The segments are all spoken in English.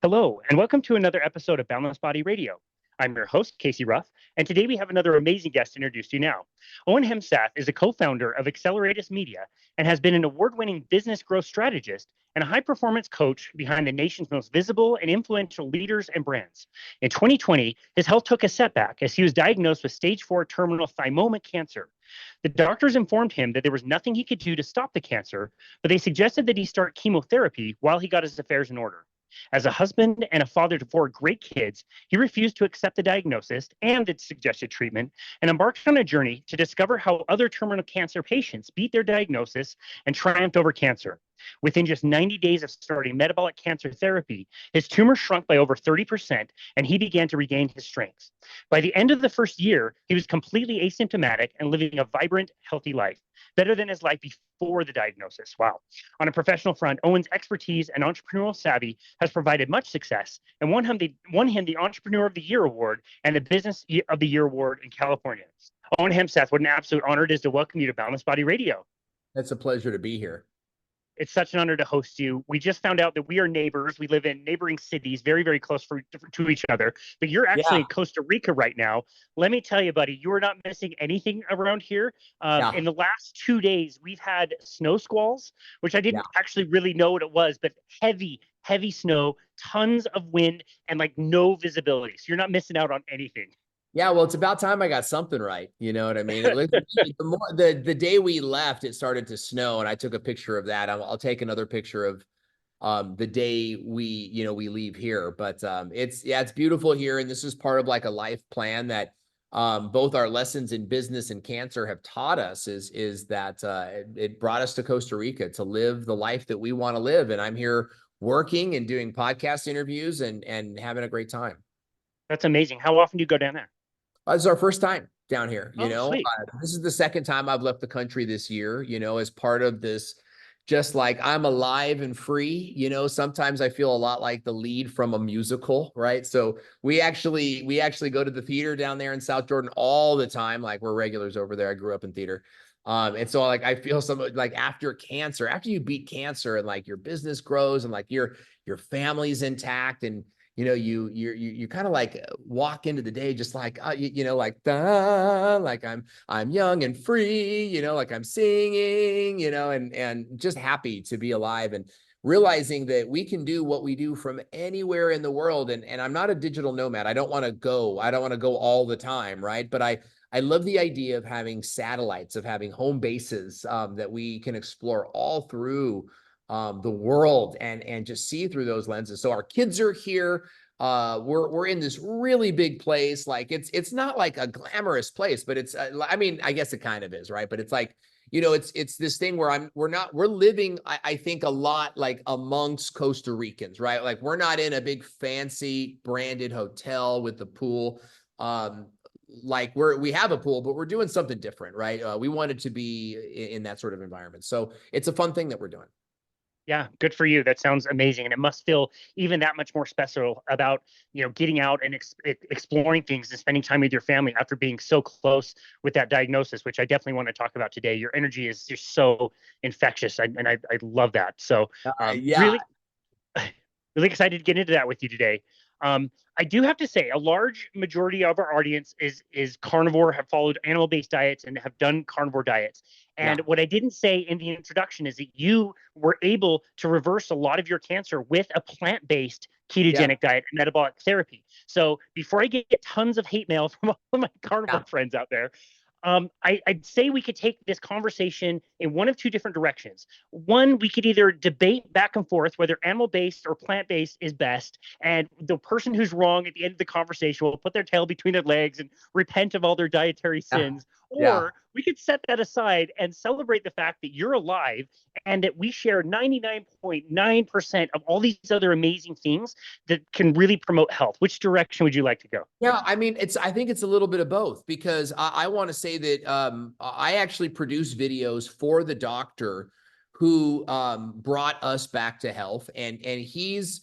Hello, and welcome to another episode of Boundless Body Radio. I'm your host, Casey Ruff, and today we have another amazing guest to introduce to you now. Owen Hemsath is a co-founder of Acceleratus Media and has been an award-winning business growth strategist and a high-performance coach behind the nation's most visible and influential leaders and brands. In 2020, his health took a setback as he was diagnosed with stage 4 terminal Thymoma Cancer. The doctors informed him that there was nothing he could do to stop the cancer, but they suggested that he start chemotherapy while he got his affairs in order. As a husband and a father to 4 great kids, he refused to accept the diagnosis and the suggested treatment and embarked on a journey to discover how other terminal cancer patients beat their diagnosis and triumphed over cancer. Within just 90 days of starting metabolic cancer therapy, his tumor shrunk by over 30% and he began to regain his strength. By the end of the first year, he was completely asymptomatic and living a vibrant, healthy life, better than his life before the diagnosis. Wow. On a professional front, Owen's expertise and entrepreneurial savvy has provided much success and won him the Entrepreneur of the Year award and the Business of the Year award in California. Owen Hemsath, what an absolute honor it is to welcome you to Boundless Body Radio. It's a pleasure to be here. It's such an honor to host you. We just found out that we are neighbors. We live in neighboring cities, very, very close to each other. But you're actually in Costa Rica right now. Let me tell you, buddy, you are not missing anything around here. In the last 2 days, we've had snow squalls, which I didn't actually really know what it was, but heavy, heavy snow, tons of wind, and like no visibility. So you're not missing out on anything. Yeah, well, it's about time I got something right. You know what I mean? The day we left, it started to snow, and I took a picture of that. I'll take another picture of the day we leave here. But it's beautiful here, and this is part of like a life plan that both our lessons in business and cancer have taught us. Is that it brought us to Costa Rica to live the life that we want to live, and I'm here working and doing podcast interviews and having a great time. That's amazing. How often do you go down there? This is our first time down here. Sweet. This is the second time I've left the country this year, as part of this, just like I'm alive and free. Sometimes I feel a lot like the lead from a musical, right? So we actually go to the theater down there in South Jordan all the time. Like, we're regulars over there. I grew up in theater. And so like, I feel like after you beat cancer and like your business grows and like your family's intact, and you kind of like walk into the day just like, like I'm young and free, like I'm singing, and just happy to be alive and realizing that we can do what we do from anywhere in the world. And I'm not a digital nomad. I don't want to go all the time. Right. But I love the idea of having satellites, of having home bases that we can explore all through the world and just see through those lenses. So our kids are here. We're in this really big place. Like it's not like a glamorous place, but it's I mean, I guess it kind of is, right? But it's like, it's this thing where we're living, I think, a lot like amongst Costa Ricans, right? Like, we're not in a big fancy branded hotel with the pool. Like we have a pool, but we're doing something different, right? We wanted to be in that sort of environment. So it's a fun thing that we're doing. Yeah, good for you. That sounds amazing. And it must feel even that much more special about, getting out and exploring things and spending time with your family after being so close with that diagnosis, which I definitely want to talk about today. Your energy is just so infectious. I love that. So really, really excited to get into that with you today. I do have to say, a large majority of our audience is carnivore, have followed animal-based diets, and have done carnivore diets. And what I didn't say in the introduction is that you were able to reverse a lot of your cancer with a plant-based ketogenic diet and metabolic therapy. So before I get tons of hate mail from all of my carnivore friends out there, I'd say we could take this conversation in one of two different directions. One, we could either debate back and forth whether animal-based or plant-based is best, and the person who's wrong at the end of the conversation will put their tail between their legs and repent of all their dietary sins. Or we could set that aside and celebrate the fact that you're alive and that we share 99.9% of all these other amazing things that can really promote health. Which direction would you like to go? Yeah, I mean, I think it's a little bit of both, because I want to say that I actually produce videos for the doctor who brought us back to health, and he's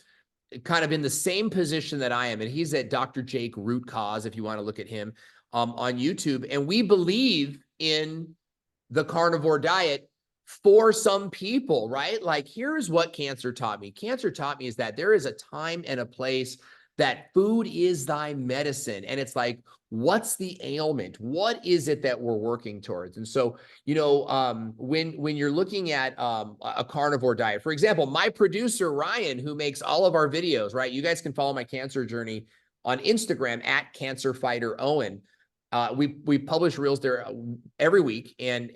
kind of in the same position that I am, and he's at Dr. Jake Root Cause, if you want to look at him on YouTube. And we believe in the carnivore diet for some people, right? Like, here's what cancer taught me. Cancer taught me is that there is a time and a place that food is thy medicine. And it's like, what's the ailment? What is it that we're working towards? And so, when you're looking at a carnivore diet, for example, my producer, Ryan, who makes all of our videos, right? You guys can follow my cancer journey on Instagram at Cancer Fighter Owen. We publish reels there every week, and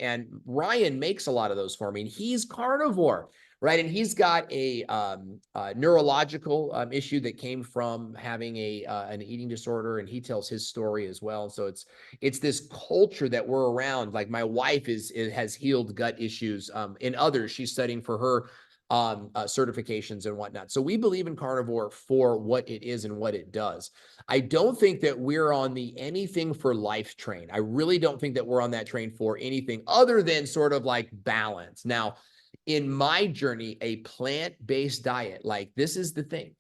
Ryan makes a lot of those for me. And he's carnivore, right? And he's got a neurological issue that came from having an eating disorder, and he tells his story as well. And so it's this culture that we're around. Like, my wife has healed gut issues in others. She's studying for her certifications and whatnot. So we believe in carnivore for what it is and what it does. I don't think that we're on the anything for life train. I really don't think that we're on that train for anything other than sort of like balance. Now, in my journey, a plant-based diet, like, this is the thing.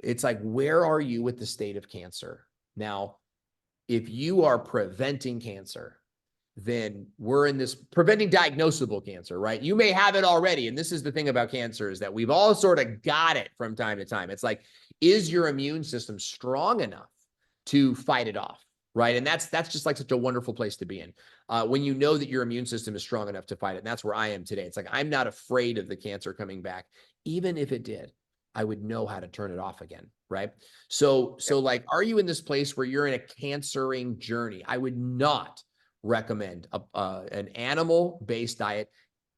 It's like, where are you with the state of cancer? Now, if you are preventing cancer, then we're in this preventing diagnosable cancer, right? You may have it already. And this is the thing about cancer, is that we've all sort of got it from time to time. It's like, is your immune system strong enough to fight it off, right? And that's just like such a wonderful place to be in. When you know that your immune system is strong enough to fight it. And that's where I am today. It's like, I'm not afraid of the cancer coming back. Even if it did, I would know how to turn it off again, right? So like, are you in this place where you're in a cancering journey? I would not recommend an animal-based diet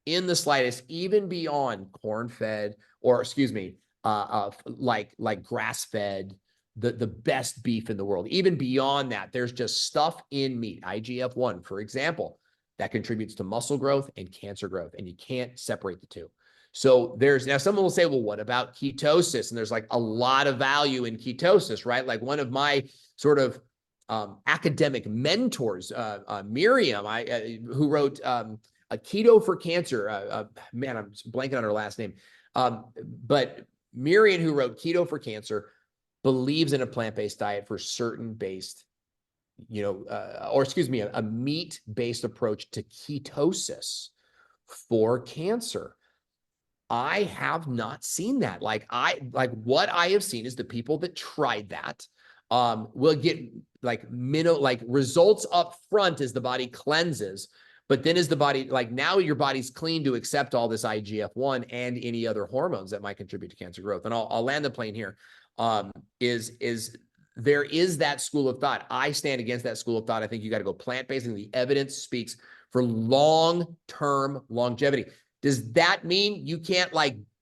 in the slightest, even beyond corn-fed, or excuse me, like grass-fed, the best beef in the world. Even beyond that, there's just stuff in meat, IGF-1, for example, that contributes to muscle growth and cancer growth, and you can't separate the two. So now someone will say, well, what about ketosis? And there's like a lot of value in ketosis, right? Like, one of my sort of academic mentors, Miriam, who wrote a Keto for Cancer. Man, I'm blanking on her last name. But Miriam, who wrote Keto for Cancer, believes in a plant-based diet for certain based, a meat-based approach to ketosis for cancer. I have not seen that. What I have seen is the people that tried that will get results up front as the body cleanses, but then as the body, now your body's clean to accept all this IGF-1 and any other hormones that might contribute to cancer growth. And I'll land the plane here. There is that school of thought. I stand against that school of thought. I think you got to go plant-based, and the evidence speaks for long-term longevity. Does that mean you can't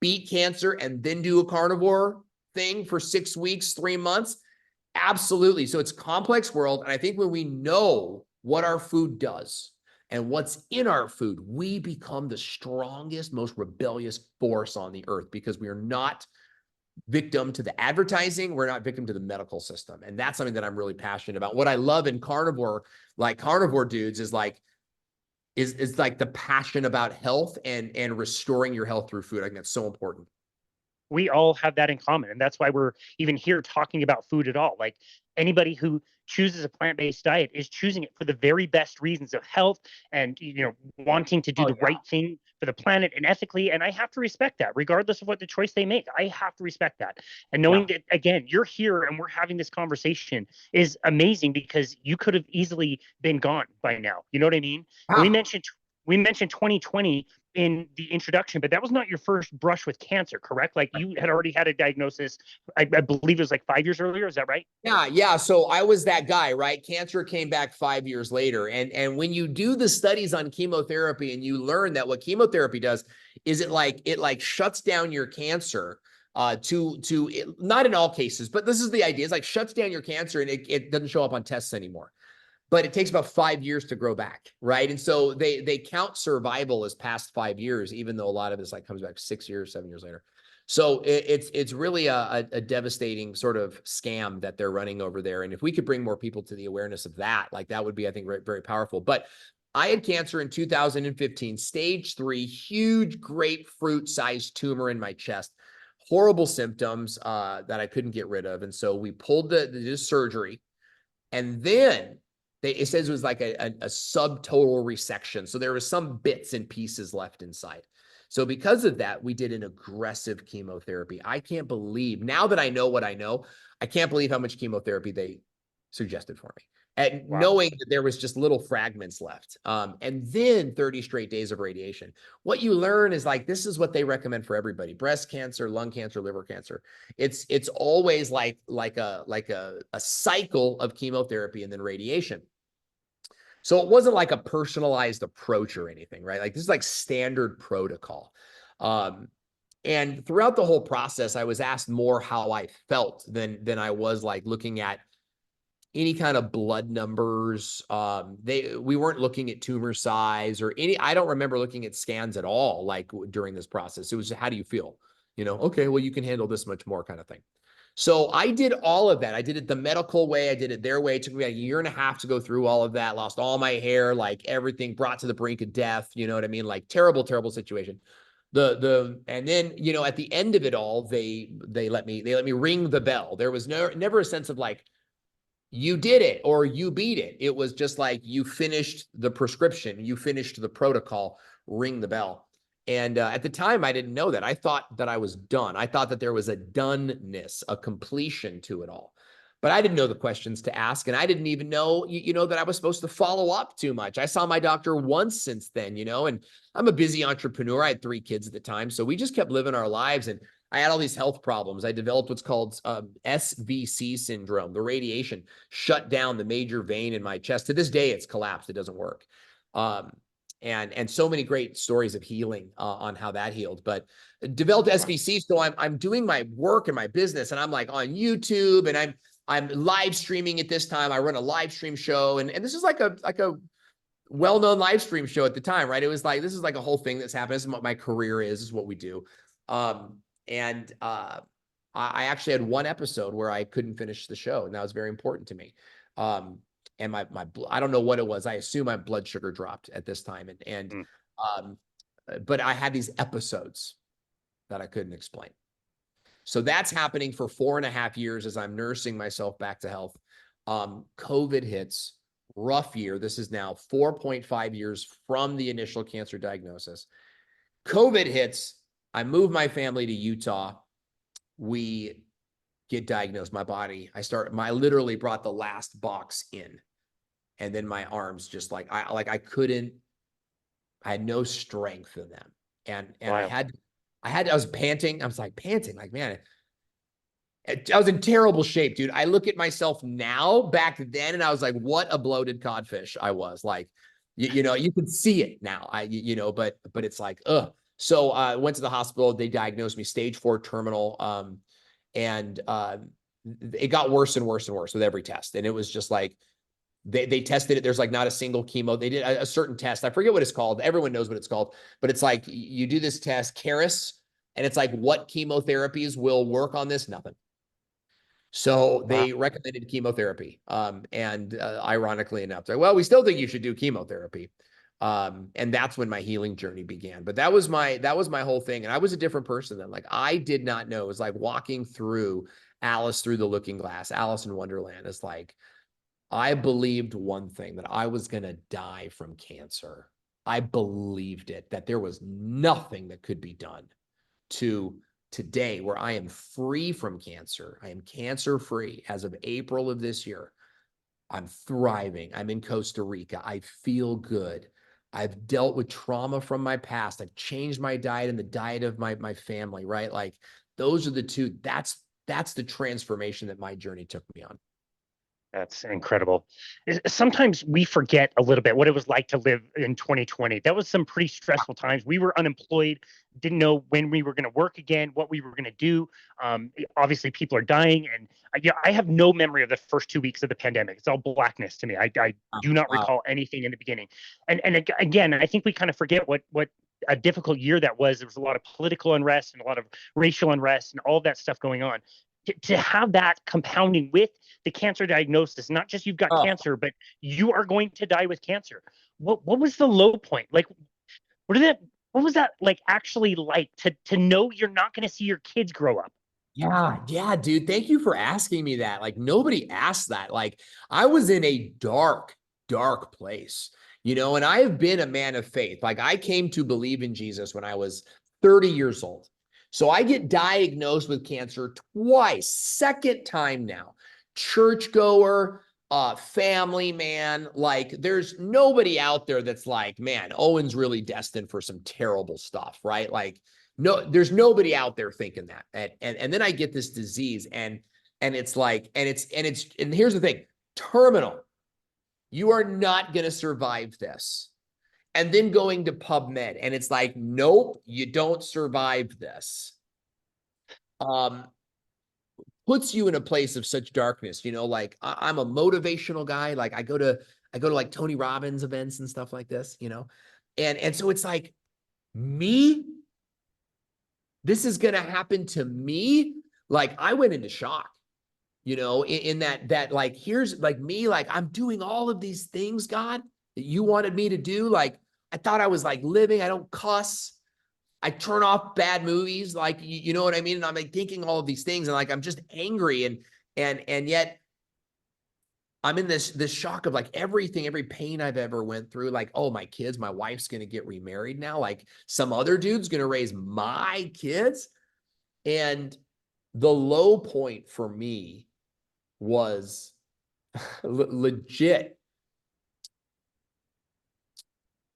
beat cancer and then do a carnivore thing for 6 weeks, 3 months? Absolutely. So it's a complex world. And I think when we know what our food does and what's in our food, we become the strongest, most rebellious force on the earth, because we are not victim to the advertising. We're not victim to the medical system. And that's something that I'm really passionate about. What I love in carnivore dudes is the passion about health and restoring your health through food. I think that's so important. We all have that in common, and that's why we're even here talking about food at all. Like, anybody who chooses a plant-based diet is choosing it for the very best reasons of health and wanting to do the right thing for the planet and ethically. And I have to respect that, regardless of what the choice they make. I have to respect that. And knowing that, again, you're here and we're having this conversation is amazing, because you could have easily been gone by now. You know what I mean? We mentioned 2020 in the introduction, but that was not your first brush with cancer, correct? Like, you had already had a diagnosis, I believe it was 5 years earlier. Is that right? Yeah. So I was that guy, right? Cancer came back 5 years later. And when you do the studies on chemotherapy and you learn that what chemotherapy does is it shuts down your cancer not in all cases, but this is the idea. It's shuts down your cancer, and it doesn't show up on tests anymore. But it takes about 5 years to grow back, right? And so they count survival as past 5 years, even though a lot of this comes back 6 years, 7 years later. So it's really a devastating sort of scam that they're running over there. And if we could bring more people to the awareness of that, that would be, I think, very, very powerful. But I had cancer in 2015, stage 3, huge grapefruit-sized tumor in my chest, horrible symptoms that I couldn't get rid of. And so we pulled the surgery, and then it says it was like a subtotal resection. So there was some bits and pieces left inside. So because of that, we did an aggressive chemotherapy. I can't believe, now that I know what I know, I can't believe how much chemotherapy they suggested for me. And Wow. knowing that there was just little fragments left. And then 30 straight days of radiation. What you learn is like, this is what they recommend for everybody: breast cancer, lung cancer, liver cancer. It's always like a cycle of chemotherapy and then radiation. So it wasn't like a personalized approach or anything, right? Like, this is like standard protocol. And throughout the whole process, I was asked more how I felt than I was like looking at any kind of blood numbers. We weren't looking at tumor size or any. I don't remember looking at scans at all, like during this process. It was, how do you feel? You know, okay, well, you can handle this much more, kind of thing. So I did all of that. I did it the medical way. I did it their way. It took me a year and a half to go through all of that. Lost all my hair, like everything, brought to the brink of death. You know what I mean? Like terrible, terrible situation. And then, you know, at the end of it all, they let me ring the bell. There was never a sense of like, you did it or you beat it. It was just like, you finished the prescription, you finished the protocol, ring the bell. And at the time, I didn't know that. I thought that I was done. I thought that there was a doneness, a completion to it all. But I didn't know the questions to ask. And I didn't even know, you know, that I was supposed to follow up too much. I saw my doctor once since then, you know, and I'm a busy entrepreneur. I had 3 kids at the time. So we just kept living our lives. And I had all these health problems. I developed what's called SVC syndrome. The radiation shut down the major vein in my chest. To this day, it's collapsed. It doesn't work. And so many great stories of healing on how that healed. But developed SVC, so I'm doing my work and my business, and I'm like on YouTube, and I'm live streaming at this time. I run a live stream show, and this is like a well-known live stream show at the time, right? It was like, this is like a whole thing that's happened. This is what my career is. This is what we do. I actually had one episode where I couldn't finish the show, and that was very important to me. And I don't know what it was. I assume my blood sugar dropped at this time. But I had these episodes that I couldn't explain. So that's happening for 4.5 years as I'm nursing myself back to health. COVID hits, rough year. This is now 4.5 years from the initial cancer diagnosis. COVID hits. I move my family to Utah. We get diagnosed. My body, I literally brought the last box in. And then my arms just like, I had no strength in them. And wow. I was panting. I was like panting, like, man, I was in terrible shape, dude. I look at myself now back then, and I was like, what a bloated codfish I was. Like, you know, you can see it now. But it's like, ugh. So I went to the hospital. They diagnosed me stage 4 terminal. And it got worse and worse and worse with every test. And it was just like, they tested it. There's like not a single chemo. They did a certain test. I forget what it's called. Everyone knows what it's called, but it's like, you do this test, Caris, and it's like, what chemotherapies will work on this? Nothing. So they recommended chemotherapy. Ironically enough, they're like, well, we still think you should do chemotherapy. And that's when my healing journey began. But that was my whole thing. And I was a different person then. Like, I did not know. It was like walking through Alice through the Looking Glass, Alice in Wonderland. It's like, I believed one thing, that I was going to die from cancer. I believed it, that there was nothing that could be done, to today where I am free from cancer. I am cancer free as of April of this year. I'm thriving. I'm in Costa Rica. I feel good. I've dealt with trauma from my past. I've changed my diet and the diet of my family, right? Like, those are the two. That's the transformation that my journey took me on. That's incredible. Sometimes we forget a little bit what it was like to live in 2020. That was some pretty stressful times. We were unemployed, didn't know when we were going to work again, what we were going to do. Obviously, people are dying. And I have no memory of the first 2 weeks of the pandemic. It's all blackness to me. I do not recall anything in the beginning. And again, I think we kind of forget what a difficult year that was. There was a lot of political unrest and a lot of racial unrest and all of that stuff going on. To have that compounding with the cancer diagnosis, not just you've got cancer, but you are going to die with cancer. What was the low point? Like, what was that like actually like to know you're not going to see your kids grow up? Yeah, dude. Thank you for asking me that. Like, nobody asked that. Like, I was in a dark dark place, you know, and I have been a man of faith. Like I came to believe in Jesus when I was 30 years old. So I get diagnosed with cancer twice, second time now, churchgoer, family man. Like there's nobody out there that's like, man, Owen's really destined for some terrible stuff, right? Like, no, there's nobody out there thinking that. And then I get this disease and it's like, and here's the thing, terminal. You are not going to survive this. And then going to PubMed and it's like, nope, you don't survive this. Puts you in a place of such darkness, you know, like I'm a motivational guy. Like I go to like Tony Robbins events and stuff like this, you know? And so it's like me, this is going to happen to me. Like I went into shock, you know, in that like, here's like me, like I'm doing all of these things, God, that you wanted me to do. Like, I thought I was like living, I don't cuss. I turn off bad movies, like, you know what I mean? And I'm like thinking all of these things and like, I'm just angry and yet I'm in this shock of like everything, every pain I've ever went through. Like, oh, my kids, my wife's going to get remarried now. Like some other dude's going to raise my kids. And the low point for me was legit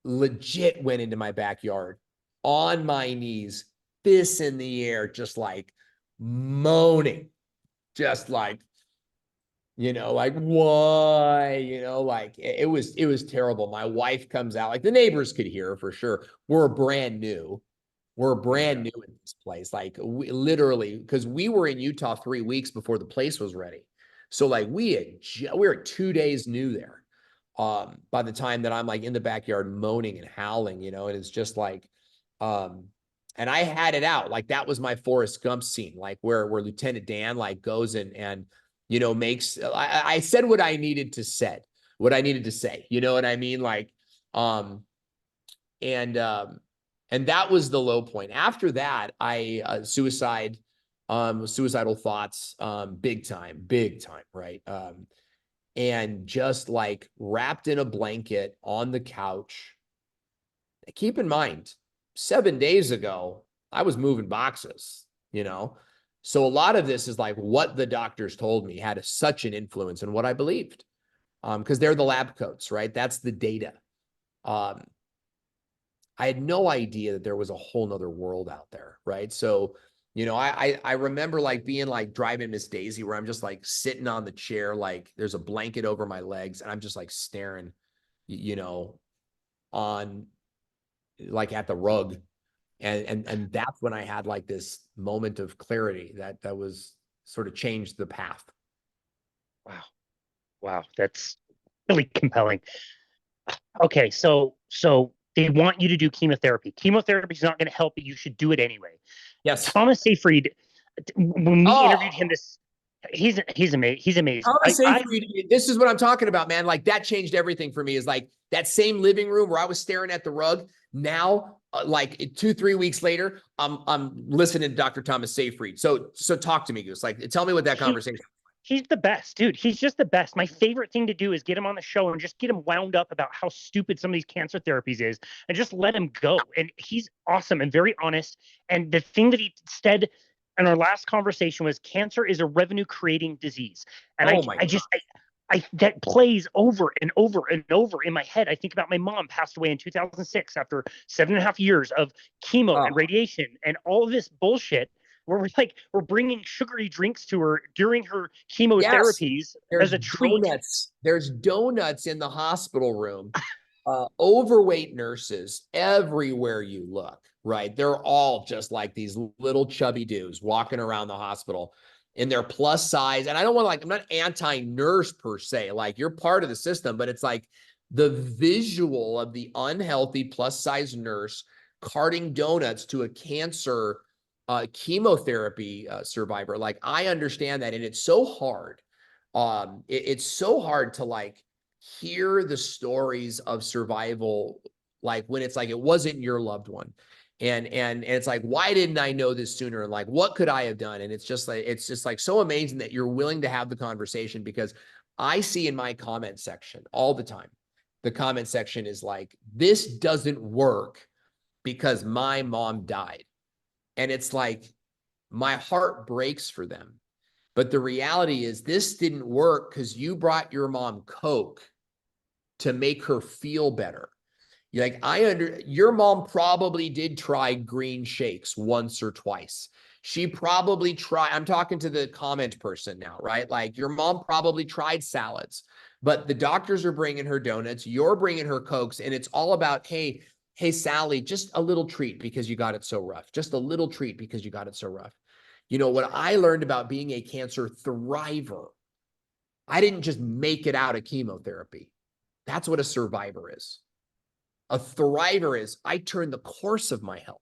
went into my backyard on my knees, fists in the air, just like moaning, just like, you know, like, why, you know, like it was terrible. My wife comes out, like the neighbors could hear for sure. We're brand new in this place. Like we literally, because we were in Utah 3 weeks before the place was ready. So like we were 2 days new there. By the time that I'm like in the backyard moaning and howling, you know, and it's just like, and I had it out. Like that was my Forrest Gump scene, like where Lieutenant Dan like goes and, you know, makes, I said what I needed to say, you know what I mean? Like, and that was the low point. After that, I, suicidal thoughts, big time, right? And just like wrapped in a blanket on the couch. Keep in mind, 7 days ago, I was moving boxes, you know? So a lot of this is like what the doctors told me had such an influence in what I believed. Because they're the lab coats, right? That's the data. I had no idea that there was a whole nother world out there, right? So, you know, I remember like being like driving Miss Daisy where I'm just like sitting on the chair, like there's a blanket over my legs and I'm just like staring, you know, on like at the rug. And that's when I had like this moment of clarity that was sort of changed the path. Wow. Wow. That's really compelling. Okay. So they want you to do chemotherapy. Chemotherapy is not going to help, but you should do it anyway. Yes. Thomas Seyfried, when we Oh, interviewed him, he's amazing. He's amazing. Thomas Seyfried, this is what I'm talking about, man. Like that changed everything for me. Is like that same living room where I was staring at the rug. Now, like 2-3 weeks later, I'm listening to Dr. Thomas Seyfried. So talk to me, Goose. Like, tell me what that conversation. He's the best, dude. He's just the best. My favorite thing to do is get him on the show and just get him wound up about how stupid some of these cancer therapies is and just let him go. And he's awesome and very honest. And the thing that he said in our last conversation was cancer is a revenue creating disease. And I that plays over and over and over in my head. I think about my mom passed away in 2006 after 7.5 years of chemo and radiation and all of this bullshit where we're bringing sugary drinks to her during her chemotherapies as a treat. There's donuts in the hospital room. Overweight nurses everywhere you look, right? They're all just like these little chubby dudes walking around the hospital in their plus size. And I don't want to like, I'm not anti-nurse per se, like you're part of the system, but it's like the visual of the unhealthy plus size nurse carting donuts to a cancer chemotherapy survivor. Like I understand that. And it's so hard. It's so hard to like hear the stories of survival, like when it's like, it wasn't your loved one. And it's like, why didn't I know this sooner? And like, what could I have done? And it's just like so amazing that you're willing to have the conversation, because I see in my comment section all the time, the comment section is like, this doesn't work because my mom died. And it's like, my heart breaks for them. But the reality is this didn't work because you brought your mom Coke to make her feel better. You're like, your mom probably did try green shakes once or twice. She probably tried, I'm talking to the comment person now, right? Like, your mom probably tried salads, but the doctors are bringing her donuts, you're bringing her Cokes, and it's all about, hey, Sally, just a little treat because you got it so rough. Just a little treat because you got it so rough. You know, what I learned about being a cancer thriver, I didn't just make it out of chemotherapy. That's what a survivor is. A thriver is, I turned the course of my health.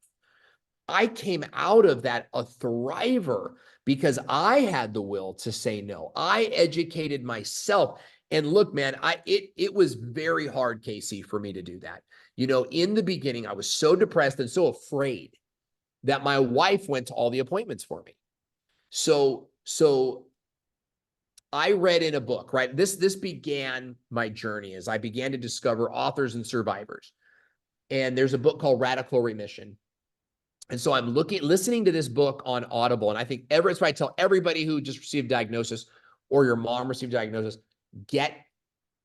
I came out of that a thriver because I had the will to say no. I educated myself. And look, man, it was very hard, Casey, for me to do that. You know, in the beginning, I was so depressed and so afraid that my wife went to all the appointments for me. So I read in a book, right? This began my journey as I began to discover authors and survivors. And there's a book called Radical Remission. And so I'm listening to this book on Audible. And I think that's why I tell everybody who just received diagnosis or your mom received diagnosis, get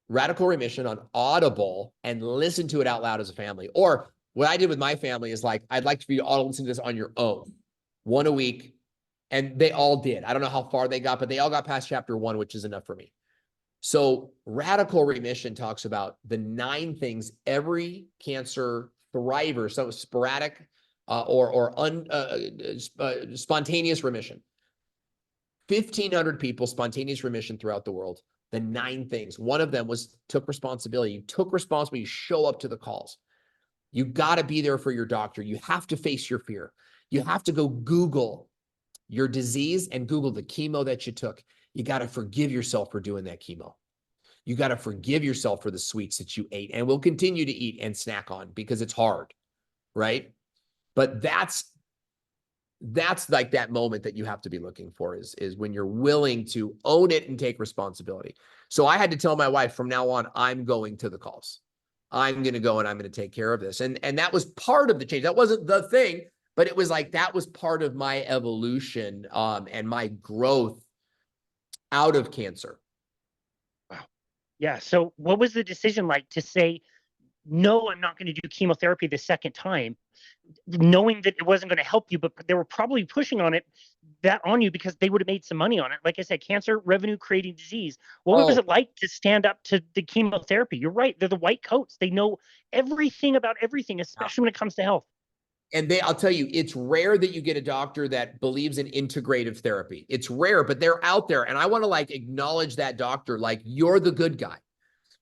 Radical Remission on Audible and listen to it out loud as a family. Or what I did with my family is like, I'd like for you to all listen to this on your own, one a week. And they all did. I don't know how far they got, but they all got past chapter 1, which is enough for me. So Radical Remission talks about the 9 things every cancer thriver, so sporadic or spontaneous remission. 1,500 people, spontaneous remission throughout the world. The 9 things. One of them was took responsibility. You took responsibility. You show up to the calls. You got to be there for your doctor. You have to face your fear. You have to go Google your disease and Google the chemo that you took. You got to forgive yourself for doing that chemo. You got to forgive yourself for the sweets that you ate and will continue to eat and snack on because it's hard, right? But that's like that moment that you have to be looking for is when you're willing to own it and take responsibility. So I had to tell my wife, from now on, I'm going to the calls. I'm going to go and I'm going to take care of this. And that was part of the change. That wasn't the thing, but it was like, that was part of my evolution and my growth out of cancer. Wow. Yeah. So what was the decision like to say, no, I'm not going to do chemotherapy the second time, knowing that it wasn't going to help you, but they were probably pushing on you because they would have made some money on it. Like I said, cancer, revenue creating disease. What was it like to stand up to the chemotherapy? You're right. They're the white coats. They know everything about everything, especially when it comes to health. And I'll tell you, it's rare that you get a doctor that believes in integrative therapy. It's rare, but they're out there. And I want to like acknowledge that doctor, like, you're the good guy.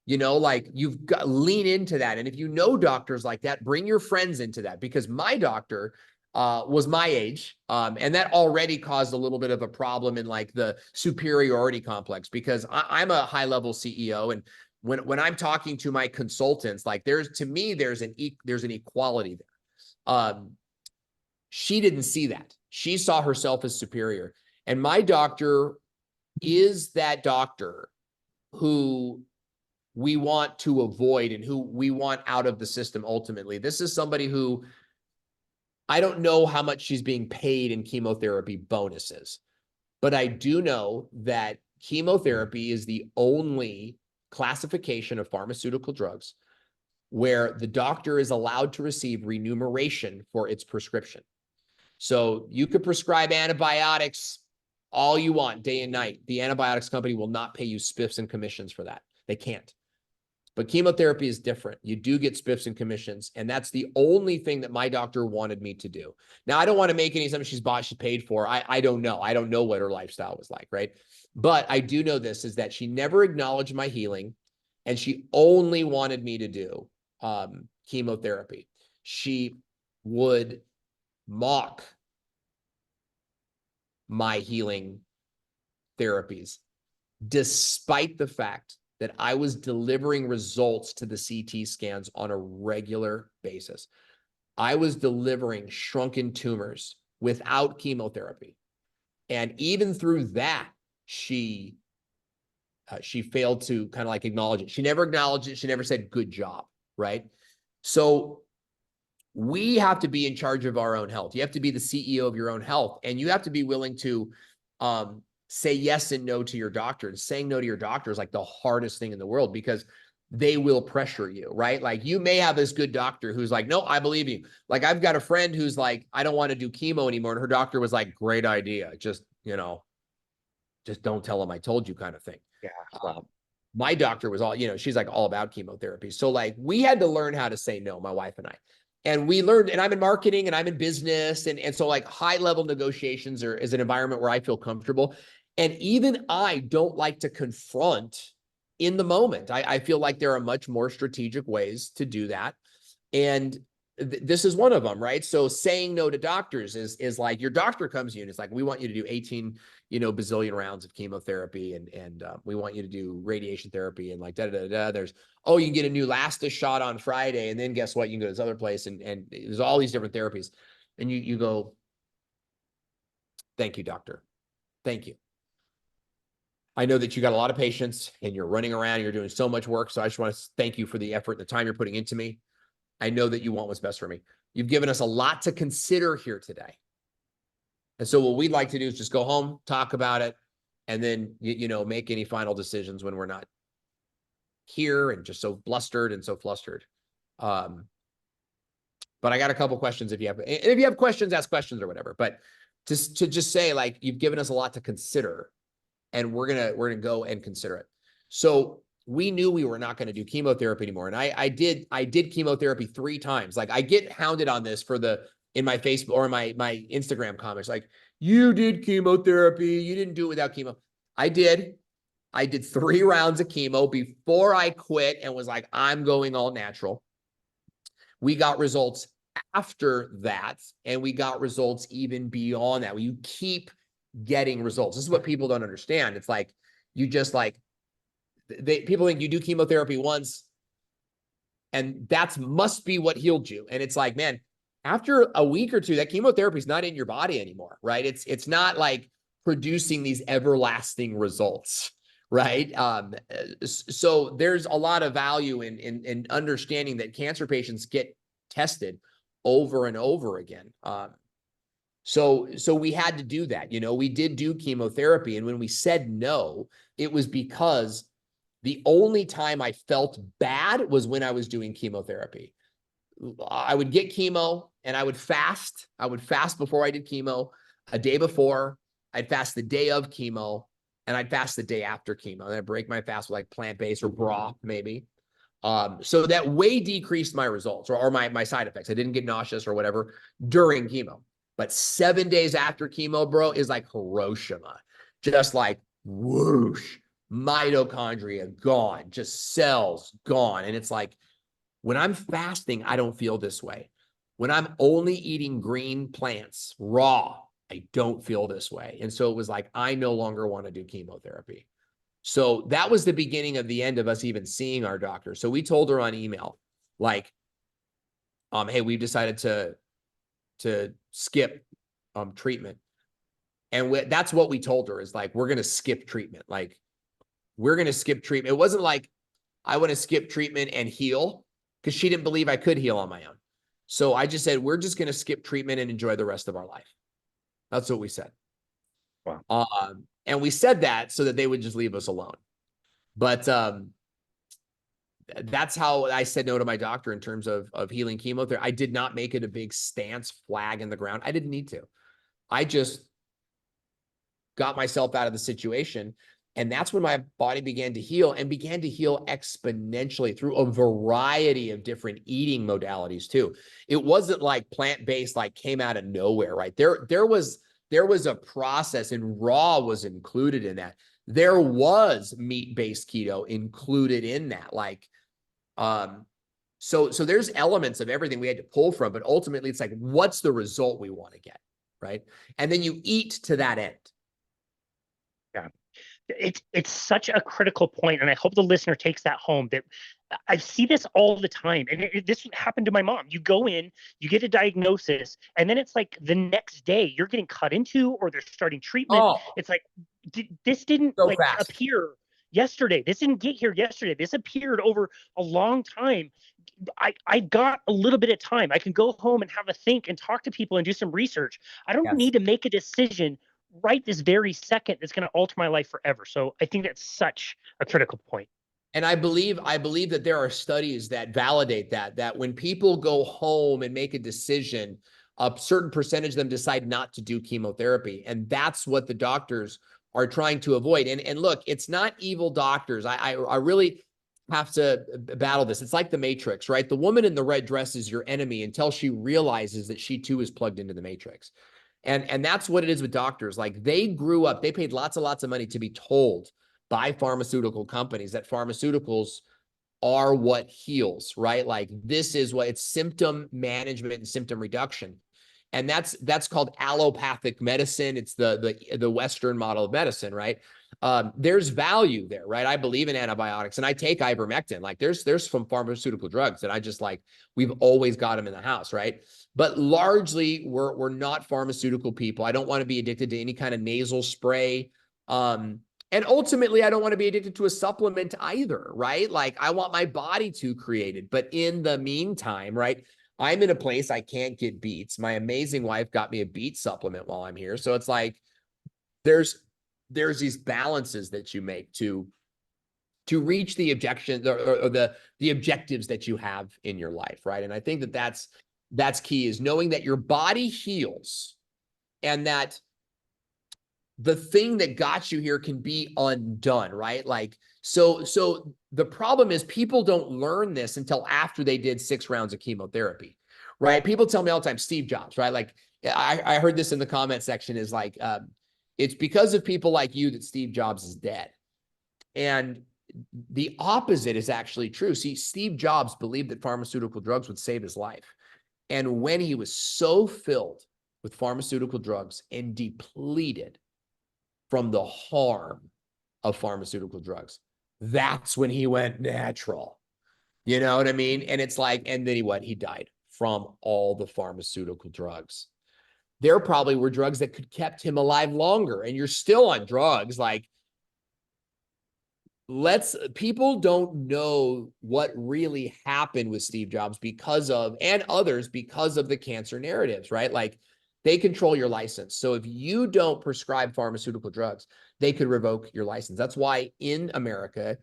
You know, like, you've got to lean into that. And if you know doctors like that, bring your friends into that, because my doctor was my age. And that already caused a little bit of a problem in like the superiority complex, because I'm a high level CEO. And when I'm talking to my consultants, like there's an equality there. She didn't see that. She saw herself as superior. And my doctor is that doctor who we want to avoid and who we want out of the system ultimately. This is somebody who, I don't know how much she's being paid in chemotherapy bonuses, but I do know that chemotherapy is the only classification of pharmaceutical drugs where the doctor is allowed to receive remuneration for its prescription. So you could prescribe antibiotics all you want, day and night. The antibiotics company will not pay you spiffs and commissions for that. They can't. But chemotherapy is different. You do get spiffs and commissions, and that's the only thing that my doctor wanted me to do. Now, I don't want to make any assumptions she's paid for. I don't know. I don't know what her lifestyle was like, right? But I do know this, is that she never acknowledged my healing, and she only wanted me to do chemotherapy. She would mock my healing therapies, despite the fact that I was delivering results to the CT scans on a regular basis. I was delivering shrunken tumors without chemotherapy. And even through that, she She failed to kind of like acknowledge it. She never acknowledged it. She never said, good job, right? So we have to be in charge of our own health. You have to be the CEO of your own health, and you have to be willing to say yes and no to your doctor. And saying no to your doctor is like the hardest thing in the world, because they will pressure you, right? Like, you may have this good doctor who's like, no, I believe you. Like, I've got a friend who's like, I don't want to do chemo anymore. And her doctor was like, great idea. Just, just don't tell them I told you, kind of thing. Yeah. Wow. My doctor was all, she's like all about chemotherapy. So like, we had to learn how to say no, my wife and I. And we learned, and I'm in marketing and I'm in business. And so like, high level negotiations is an environment where I feel comfortable. And even I don't like to confront in the moment. I feel like there are much more strategic ways to do that. And this is one of them, right? So saying no to doctors is like, your doctor comes to you and it's like, we want you to do 18, bazillion rounds of chemotherapy. And we want you to do radiation therapy and like, there's, oh, you can get a new Lasta shot on Friday. And then guess what? You can go to this other place and there's all these different therapies. And you go, thank you, doctor. Thank you. I know that you got a lot of patients and you're running around, you're doing so much work. So I just want to thank you for the effort and the time you're putting into me. I know that you want what's best for me. You've given us a lot to consider here today. And so what we'd like to do is just go home, talk about it, and then, make any final decisions when we're not here and just so blustered and so flustered. But I got a couple questions if you have questions, ask questions or whatever. But to just say, like, you've given us a lot to consider, and we're gonna go and consider it. So we knew we were not going to do chemotherapy anymore. And I did chemotherapy 3 times. Like, I get hounded on this in my Facebook or my Instagram comments, like, you did chemotherapy, you didn't do it without chemo. I did 3 rounds of chemo before I quit and was like, I'm going all natural. We got results after that, and we got results even beyond that. You keep getting results. This is what people don't understand. It's like, you just like, people think you do chemotherapy once and that's must be what healed you. And it's like, man, after a week or 2, that chemotherapy is not in your body anymore, right? It's not like producing these everlasting results, right? So there's a lot of value in understanding that cancer patients get tested over and over again. So we had to do that. We did do chemotherapy. And when we said no, it was because the only time I felt bad was when I was doing chemotherapy. I would get chemo and I would fast. I would fast before I did chemo, a day before. I'd fast the day of chemo, and I'd fast the day after chemo. And I'd break my fast with like plant-based or broth, maybe. So that way decreased my results or my side effects. I didn't get nauseous or whatever during chemo. But 7 days after chemo, bro, is like Hiroshima. Just like whoosh, mitochondria gone, just cells gone. And it's like, when I'm fasting, I don't feel this way. When I'm only eating green plants, raw, I don't feel this way. And so it was like, I no longer want to do chemotherapy. So that was the beginning of the end of us even seeing our doctor. So we told her on email, like, hey, we've decided to skip treatment. And that's what we told her, is like, we're going to skip treatment. Like, we're going to skip treatment. It wasn't like, I want to skip treatment and heal, because she didn't believe I could heal on my own. So I just said, we're just going to skip treatment and enjoy the rest of our life. That's what we said. Wow. And we said that so that they would just leave us alone. But that's how I said no to my doctor in terms of healing chemotherapy. I did not make it a big stance flag in the ground. I didn't need to. I just got myself out of the situation. And that's when my body began to heal, and began to heal exponentially through a variety of different eating modalities too. It wasn't like plant-based, like came out of nowhere, right? There was a process, and raw was included in that. There was meat-based keto included in that. Like, so there's elements of everything we had to pull from, but ultimately it's like, what's the result we want to get, right? And then you eat to that end. Yeah. It's such a critical point, and I hope the listener takes that home. That I see this all the time, and this happened to my mom. You go in, you get a diagnosis, and then it's like the next day you're getting cut into, or they're starting treatment. Oh, It's like, this didn't so like fast. appear. yesterday. This didn't get here yesterday. This appeared over a long time. I got a little bit of time. I can go home and have a think and talk to people and do some research. I don't Yes. need to make a decision right this very second that's going to alter my life forever. So I think that's such a critical point. And I believe that there are studies that validate that when people go home and make a decision, a certain percentage of them decide not to do chemotherapy. And that's what the doctors are trying to avoid. And look, it's not evil doctors. I really have to battle this. It's like the Matrix, right? The woman in the red dress is your enemy until she realizes that she too is plugged into the Matrix. And that's what it is with doctors. Like, they grew up, they paid lots and lots of money to be told by pharmaceutical companies that pharmaceuticals are what heals, right? Like, this is what it's symptom management and symptom reduction. And that's called allopathic medicine. It's the Western model of medicine, right? There's value there, right? I believe in antibiotics and I take ivermectin. Like, there's some pharmaceutical drugs that I just like, we've always got them in the house, right? But largely we're not pharmaceutical people. I don't want to be addicted to any kind of nasal spray. And ultimately, I don't want to be addicted to a supplement either, right? Like, I want my body to create it. But in the meantime, right, I'm in a place I can't get beets. My amazing wife got me a beet supplement while I'm here. So it's like, there's these balances that you make to reach the objections or the objectives that you have in your life, right? And I think that's key, is knowing that your body heals and that the thing that got you here can be undone, right? Like, so the problem is people don't learn this until after they did 6 rounds of chemotherapy, right? People tell me all the time, Steve Jobs, right? Like, I heard this in the comment section, is like, it's because of people like you that Steve Jobs is dead. And the opposite is actually true. See, Steve Jobs believed that pharmaceutical drugs would save his life. And when he was so filled with pharmaceutical drugs and depleted from the harm of pharmaceutical drugs, that's when he went natural. You know what I mean? And it's like, and then he died from all the pharmaceutical drugs. There probably were drugs that could kept him alive longer, and you're still on drugs. Like, people don't know what really happened with Steve Jobs and others because of the cancer narratives, right? Like, they control your license. So if you don't prescribe pharmaceutical drugs, they could revoke your license. That's why in America,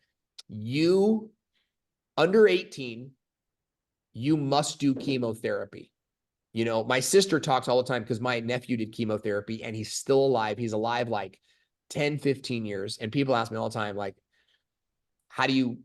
you under 18, you must do chemotherapy. You know, my sister talks all the time because my nephew did chemotherapy and he's still alive. He's alive like 10, 15 years. And people ask me all the time, like, how do you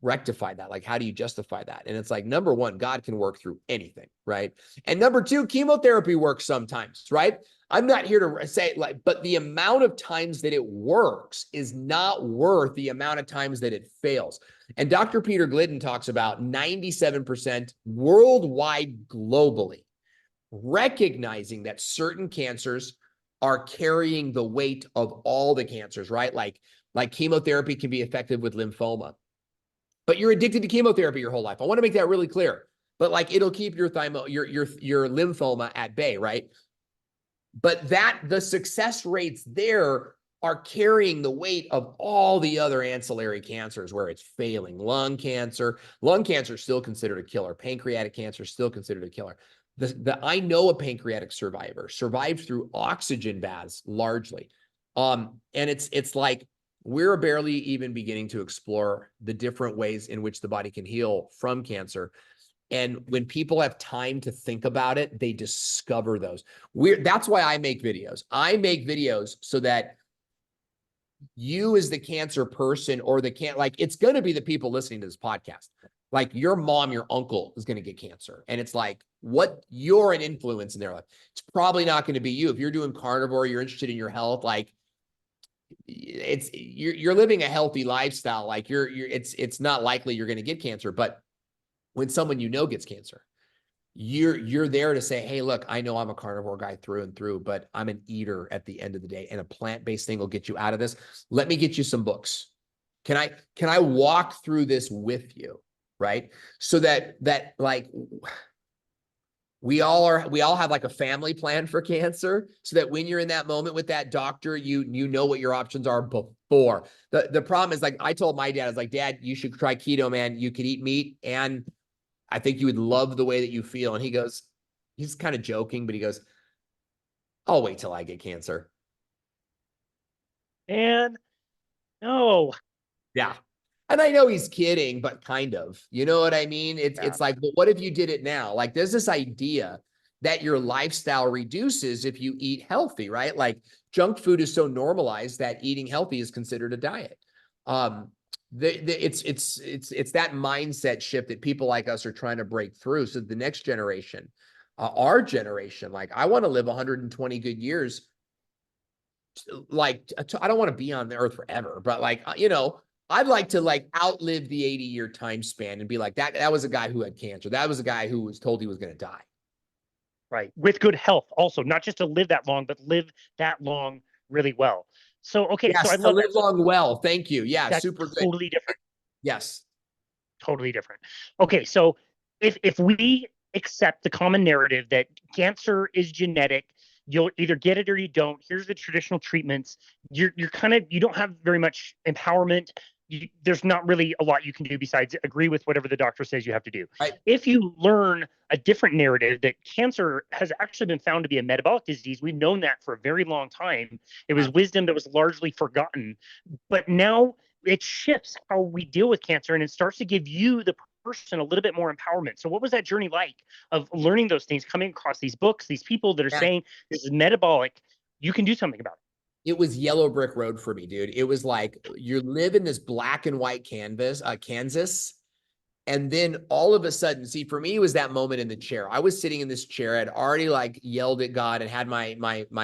rectify that? Like, how do you justify that? And it's like, number one, God can work through anything, right? And number two, chemotherapy works sometimes, right? I'm not here to say like, but the amount of times that it works is not worth the amount of times that it fails. And Dr. Peter Glidden talks about 97% worldwide, globally, recognizing that certain cancers are carrying the weight of all the cancers, right? Like chemotherapy can be effective with lymphoma, but you're addicted to chemotherapy your whole life. I want to make that really clear. But like, it'll keep your lymphoma at bay, right? But the success rates there are carrying the weight of all the other ancillary cancers where it's failing. Lung cancer is still considered a killer. Pancreatic cancer is still considered a killer. I know a pancreatic survivor, survived through oxygen baths largely. And it's like, we're barely even beginning to explore the different ways in which the body can heal from cancer. And when people have time to think about it, they discover those. That's why I make videos. I make videos so that you, as the cancer person, or it's going to be the people listening to this podcast. Like, your mom, your uncle is going to get cancer. And it's like, you're an influence in their life. It's probably not going to be you. If you're doing carnivore, you're interested in your health, like, you're living a healthy lifestyle. Like, it's not likely you're going to get cancer. But when someone you know gets cancer, you're there to say, hey, look, I know I'm a carnivore guy through and through, but I'm an eater at the end of the day, and a plant-based thing will get you out of this. Let me get you some books. Can I walk through this with you? Right? So that like, we all have like a family plan for cancer, so that when you're in that moment with that doctor, you know what your options are before. The problem is, like, I told my dad, I was like, Dad, you should try keto, man. You could eat meat, and I think you would love the way that you feel. And he goes, he's kind of joking, but he goes, I'll wait till I get cancer. And no. Yeah. And I know he's kidding, but kind of, you know what I mean? It's like, but what if you did it now? Like, there's this idea that your lifestyle reduces if you eat healthy, right? Like, junk food is so normalized that eating healthy is considered a diet. It's that mindset shift that people like us are trying to break through. So the next generation, our generation, like, I want to live 120 good years. Like, I don't want to be on the earth forever, but like, I'd like to like outlive the 80-year time span and be like, that was a guy who had cancer. That was a guy who was told he was going to die. Right. With good health also, not just to live that long, but live that long really well. So, okay. Yes, So I to love live that. So long well. Thank you. Yeah, that's super good. totally different. Yes. Totally different. Okay. So if we accept the common narrative that cancer is genetic, you'll either get it or you don't. Here's the traditional treatments. You're kind of, you don't have very much empowerment. There's not really a lot you can do besides agree with whatever the doctor says you have to do. Right. If you learn a different narrative that cancer has actually been found to be a metabolic disease, we've known that for a very long time. It was wisdom that was largely forgotten, but now it shifts how we deal with cancer, and it starts to give you, the person, a little bit more empowerment. So what was that journey like of learning those things, coming across these books, these people that are saying this is metabolic, you can do something about it? It was yellow brick road for me, dude. It was like, you live in this black and white canvas, Kansas. And then all of a sudden, see, for me, it was that moment in the chair. I was sitting in this chair. I'd already like yelled at God and had my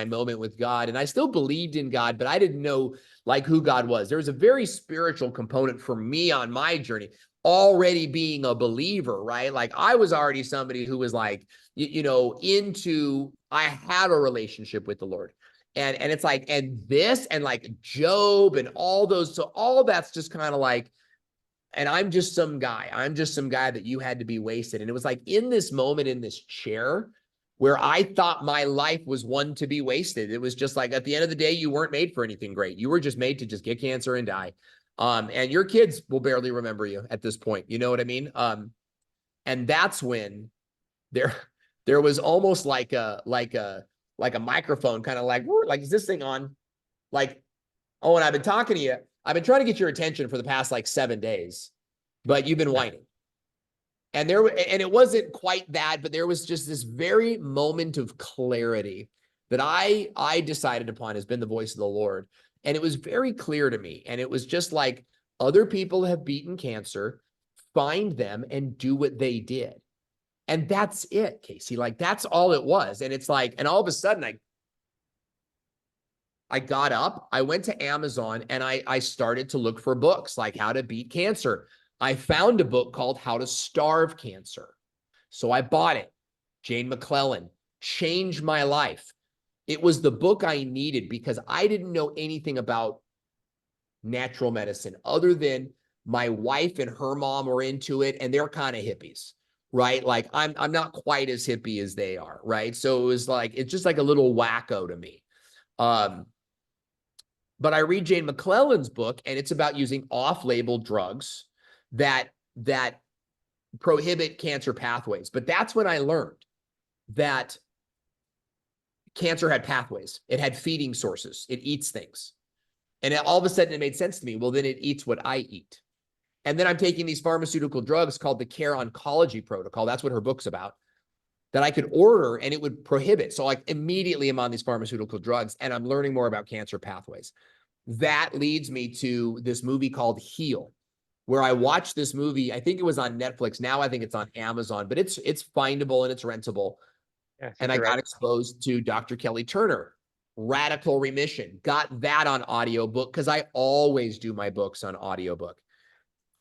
moment with God. And I still believed in God, but I didn't know like who God was. There was a very spiritual component for me on my journey, already being a believer, right? Like, I was already somebody who was like, I had a relationship with the Lord. And it's like, and this, and like Job and all those, so all that's just kind of like, and I'm just some guy that you had to be wasted. And it was like in this moment in this chair where I thought my life was one to be wasted. It was just like, at the end of the day, you weren't made for anything great. You were just made to just get cancer and die. And your kids will barely remember you at this point. You know what I mean? And that's when there was almost like a microphone, kind of like, is this thing on? Like, oh, and I've been talking to you. I've been trying to get your attention for the past like 7 days, but you've been whining. And it wasn't quite that, but there was just this very moment of clarity that I decided upon has been the voice of the Lord. And it was very clear to me. And it was just like, other people have beaten cancer, find them and do what they did. And that's it, Casey. Like, that's all it was. And it's like, and all of a sudden I got up, I went to Amazon, and I started to look for books like How to Beat Cancer. I found a book called How to Starve Cancer. So I bought it. Jane McClellan, changed my life. It was the book I needed because I didn't know anything about natural medicine other than my wife and her mom were into it, and they're kind of hippies, right? Like, I'm not quite as hippie as they are, right? So it was like, it's just like a little wacko to me. But I read Jane McClellan's book, and it's about using off-label drugs that prohibit cancer pathways. But that's when I learned that cancer had pathways. It had feeding sources. It eats things. And all of a sudden it made sense to me. Well, then it eats what I eat. And then I'm taking these pharmaceutical drugs called the Care Oncology Protocol. That's what her book's about, that I could order and it would prohibit. So like immediately I'm on these pharmaceutical drugs and I'm learning more about cancer pathways. That leads me to this movie called Heal, where I watched this movie. I think it was on Netflix. Now I think it's on Amazon, but it's findable and it's rentable. Yeah, and I got exposed to Dr. Kelly Turner, Radical Remission. Got that on audiobook because I always do my books on audiobook.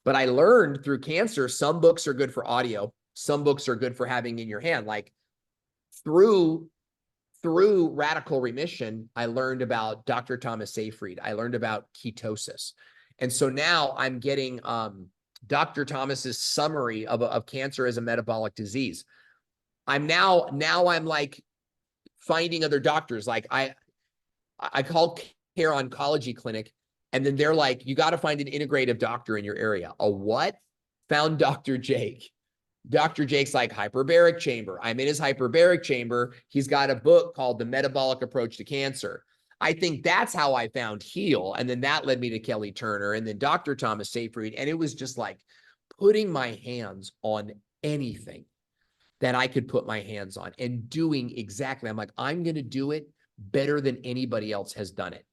But I learned through cancer, some books are good for audio. Some books are good for having in your hand. Like through Radical Remission, I learned about Dr. Thomas Seyfried. I learned about ketosis. And so now I'm getting Dr. Thomas's summary of cancer as a metabolic disease. I'm like finding other doctors. Like I called Care Oncology Clinic, and then they're like, you got to find an integrative doctor in your area. A what? Found Dr. Jake. Dr. Jake's like, hyperbaric chamber. I'm in his hyperbaric chamber. He's got a book called The Metabolic Approach to Cancer. I think that's how I found Heal. And then that led me to Kelly Turner and then Dr. Thomas Seyfried. And it was just like putting my hands on anything that I could put my hands on and doing exactly. I'm like, I'm going to do it better than anybody else has done it.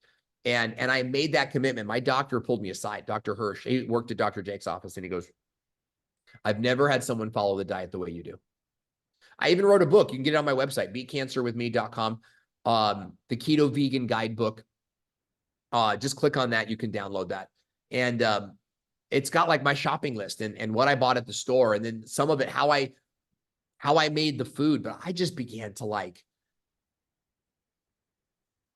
And I made that commitment. My doctor pulled me aside, Dr. Hirsch. He worked at Dr. Jake's office, and he goes, I've never had someone follow the diet the way you do. I even wrote a book. You can get it on my website, beatcancerwithme.com. The Keto Vegan Guidebook. Just click on that. You can download that. And it's got like my shopping list and what I bought at the store. And then some of it, how I made the food. But I just began to like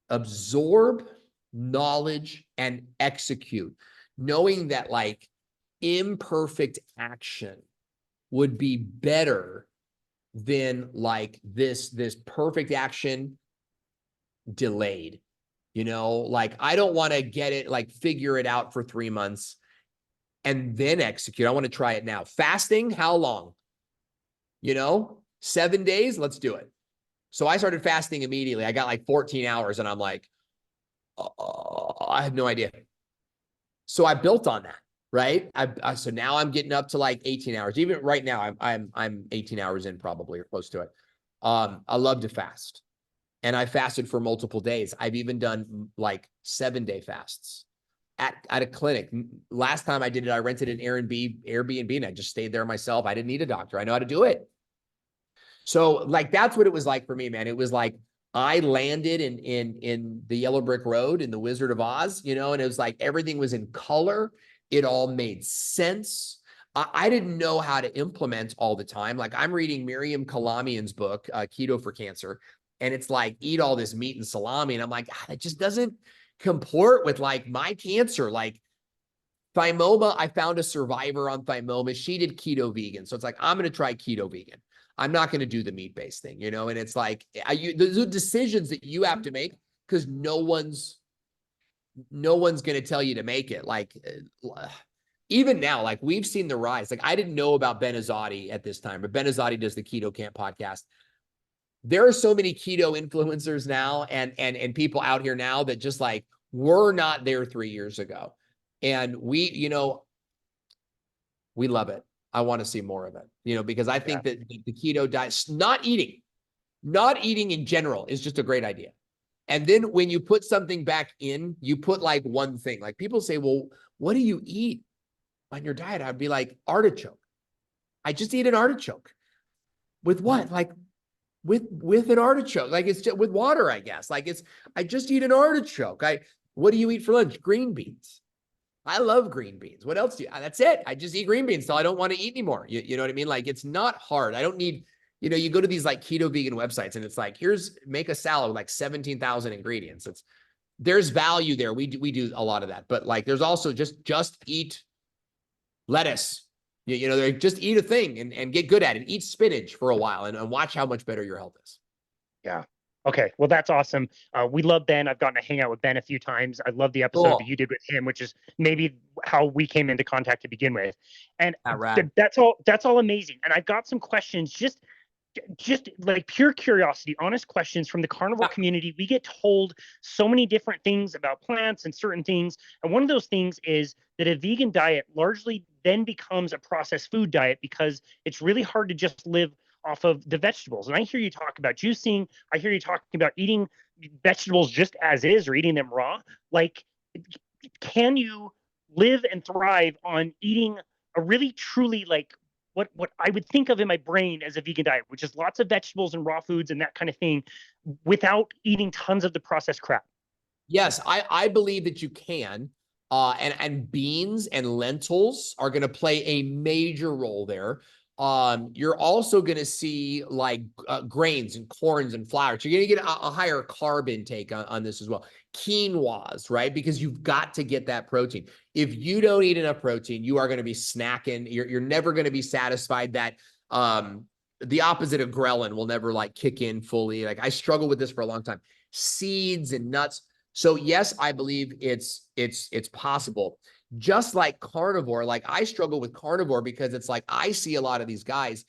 absorb knowledge and execute, knowing that like imperfect action would be better than like this perfect action delayed. You know, like I don't want to get it, like figure it out for 3 months and then execute. I want to try it now. Fasting, how long? 7 days, let's do it. So I started fasting immediately. I got like 14 hours and I'm like, I have no idea. So I built on that, right? So now I'm getting up to like 18 hours. Even right now, I'm 18 hours in probably or close to it. I love to fast. And I fasted for multiple days. I've even done like 7-day fasts at a clinic. Last time I did it, I rented an Airbnb and I just stayed there myself. I didn't need a doctor. I know how to do it. So like, that's what it was like for me, man. It was like, I landed in the Yellow Brick Road in the Wizard of Oz, and it was like, everything was in color. It all made sense. I didn't know how to implement all the time. Like I'm reading Miriam Kalamian's book, Keto for Cancer. And it's like, eat all this meat and salami. And I'm like, it just doesn't comport with like my cancer. Like Thymoma, I found a survivor on Thymoma. She did keto vegan. So it's like, I'm going to try keto vegan. I'm not going to do the meat-based thing, and it's like, those are decisions that you have to make because no one's going to tell you to make it. Like, even now, like we've seen the rise. Like I didn't know about Ben Azadi at this time, but Ben Azadi does the Keto Camp podcast. There are so many keto influencers now and people out here now that just like were not there 3 years ago. And we love it. I want to see more of it, because I think that the keto diet, not eating in general is just a great idea. And then when you put something back in, you put like one thing. Like people say, well, what do you eat on your diet? I'd be like, artichoke. I just eat an artichoke. With what? Like with an artichoke. Like it's just with water, I guess. Like I just eat an artichoke. What do you eat for lunch? Green beans. I love green beans. What else do you? That's it. I just eat green beans till I don't want to eat anymore. You know what I mean? Like it's not hard. I don't need, you go to these like keto vegan websites and it's like, make a salad with like 17,000 ingredients. There's value there. We do a lot of that, but like, there's also just eat lettuce, just eat a thing and get good at it. Eat spinach for a while and watch how much better your health is. Yeah. Okay, well, that's awesome. We love Ben. I've gotten to hang out with Ben a few times. I love the episode that you did with him, which is maybe how we came into contact to begin with. And that's all amazing. And I've got some questions, just like pure curiosity, honest questions from the carnivore community. We get told so many different things about plants and certain things. And one of those things is that a vegan diet largely then becomes a processed food diet because it's really hard to just live off of the vegetables. And I hear you talk about juicing. I hear you talking about eating vegetables just as is or eating them raw. Like, can you live and thrive on eating a really truly like what I would think of in my brain as a vegan diet, which is lots of vegetables and raw foods and that kind of thing, without eating tons of the processed crap? Yes, I believe that you can. And beans and lentils are going to play a major role there. You're also going to see like grains and corns and flours. You're going to get a higher carb intake on this as well. Quinoas, right? Because you've got to get that protein. If you don't eat enough protein, you are going to be snacking. You're never going to be satisfied. That the opposite of ghrelin will never like kick in fully. Like I struggle with this for a long time. Seeds and nuts. So yes, I believe it's possible. Just like carnivore, like I struggle with carnivore because it's like I see a lot of these guys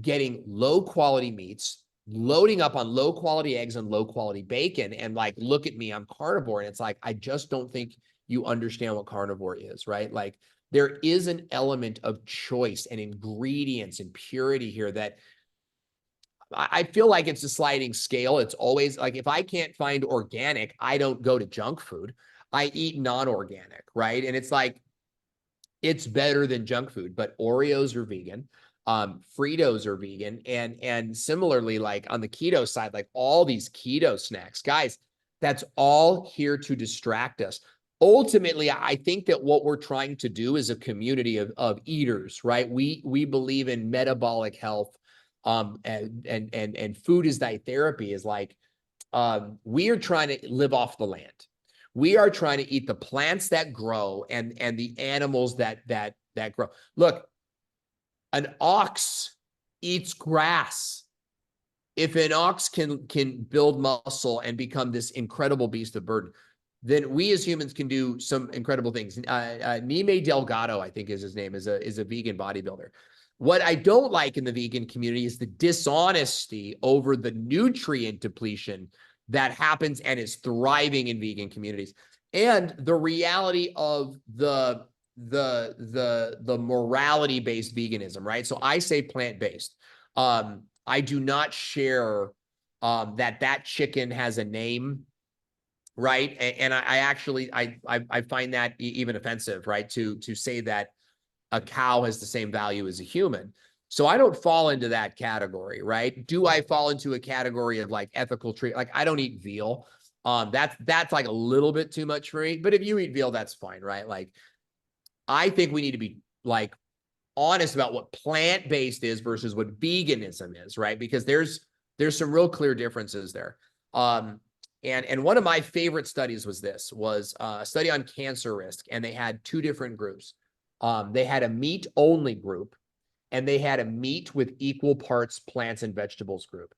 getting low quality meats, loading up on low quality eggs and low quality bacon. And like, look at me, I'm carnivore. And it's like, I just don't think you understand what carnivore is, right? Like there is an element of choice and ingredients and purity here that I feel like it's a sliding scale. It's always like, if I can't find organic, I don't go to junk food. I eat non-organic, right? And it's like, it's better than junk food, but Oreos are vegan. Fritos are vegan. And similarly, like on the keto side, like all these keto snacks, guys, that's all here to distract us. Ultimately, I think that what we're trying to do is a community of eaters, right? We believe in metabolic health, and food as thy therapy is like, we are trying to live off the land. We are trying to eat the plants that grow and the animals that grow. Look, an ox eats grass. If an ox can build muscle and become this incredible beast of burden, then we as humans can do some incredible things. Nime Delgado, I think is his name, is a vegan bodybuilder. What I don't like in the vegan community is the dishonesty over the nutrient depletion that happens and is thriving in vegan communities, and the reality of the morality-based veganism, right? So I say plant-based. I do not share that chicken has a name, right? And I actually find that even offensive, right? To say that a cow has the same value as a human. So I don't fall into that category, right? Do I fall into a category of like ethical treat? Like I don't eat veal. That's like a little bit too much for me. But if you eat veal, that's fine, right? Like I think we need to be like honest about what plant-based is versus what veganism is, right? Because there's some real clear differences there. And one of my favorite studies was a study on cancer risk, and they had two different groups. They had a meat-only group, and they had a meat with equal parts plants and vegetables group.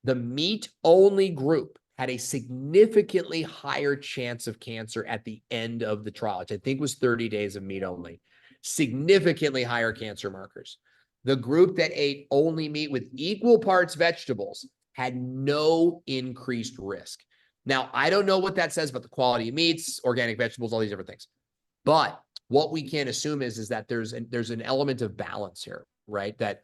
The meat-only group had a significantly higher chance of cancer at the end of the trial, which I think was 30 days of meat only. Significantly higher cancer markers. The group that ate only meat with equal parts vegetables had no increased risk. Now, I don't know what that says about the quality of meats, organic vegetables, all these different things. But what we can assume is that there's an element of balance here, right? That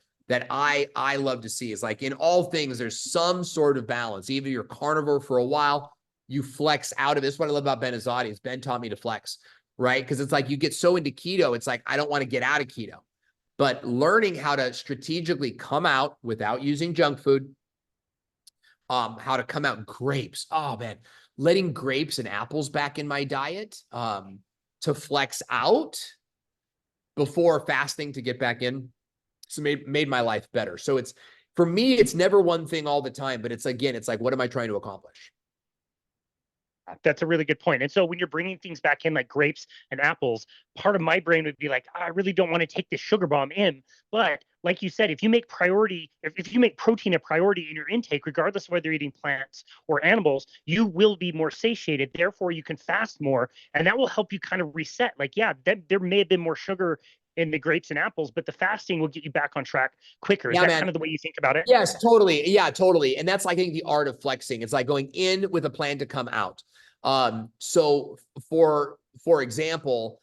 I love to see is like in all things, there's some sort of balance. Either you're carnivore for a while, you flex out of this. What I love about Ben Azadi is Ben taught me to flex, right? Because it's like you get so into keto, it's like, I don't want to get out of keto. But learning how to strategically come out without using junk food, how to come out grapes. Oh man, letting grapes and apples back in my diet, to flex out before fasting to get back in. So made my life better. So it's, for me, it's never one thing all the time, but it's like, what am I trying to accomplish? That's a really good point. And so when you're bringing things back in like grapes and apples, part of my brain would be like, I really don't want to take this sugar bomb in. But like you said, if you make protein a priority in your intake, regardless of whether you're eating plants or animals, you will be more satiated. Therefore, you can fast more, and that will help you kind of reset. Like, yeah, there may have been more sugar in the grapes and apples, but the fasting will get you back on track quicker. Is that kind of the way you think about it? Yes, totally. Yeah, totally. And that's like, I think, the art of flexing. It's like going in with a plan to come out. So for example,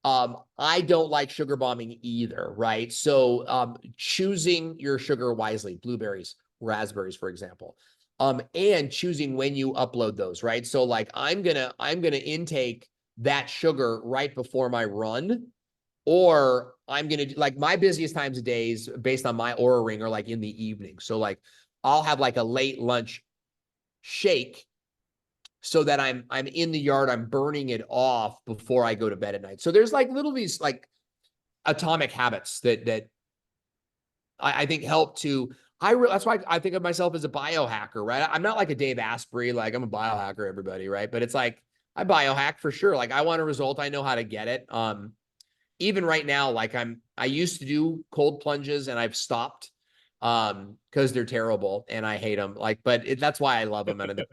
I don't like sugar bombing either, right? So choosing your sugar wisely, blueberries, raspberries, for example, and choosing when you upload those, right? So like I'm gonna intake that sugar right before my run, or I'm going to, like, my busiest times of days based on my Oura ring are like in the evening. So like I'll have like a late lunch shake so that I'm in the yard, I'm burning it off before I go to bed at night. So there's like little these like atomic habits that I think help to, that's why I think of myself as a biohacker, right? I'm not like a Dave Asprey, like I'm a biohacker, everybody, right? But it's like I biohack for sure. Like I want a result, I know how to get it. Even right now, like I used to do cold plunges and I've stopped. because they're terrible and I hate them. Like, but that's why I love them. And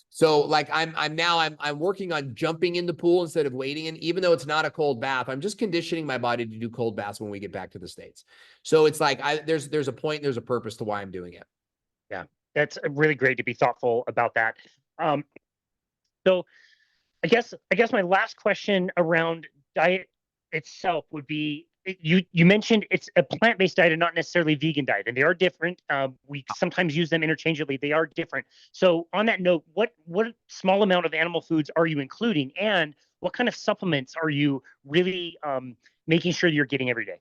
so like I'm working on jumping in the pool instead of waiting. And even though it's not a cold bath, I'm just conditioning my body to do cold baths when we get back to the States. So it's like there's a point, there's a purpose to why I'm doing it. Yeah, that's really great to be thoughtful about that. Um, so I guess my last question around diet itself would be you mentioned it's a plant-based diet and not necessarily vegan diet, and they are different. We sometimes use them interchangeably. They are different. So on that note, what small amount of animal foods are you including, and what kind of supplements are you really making sure you're getting every day?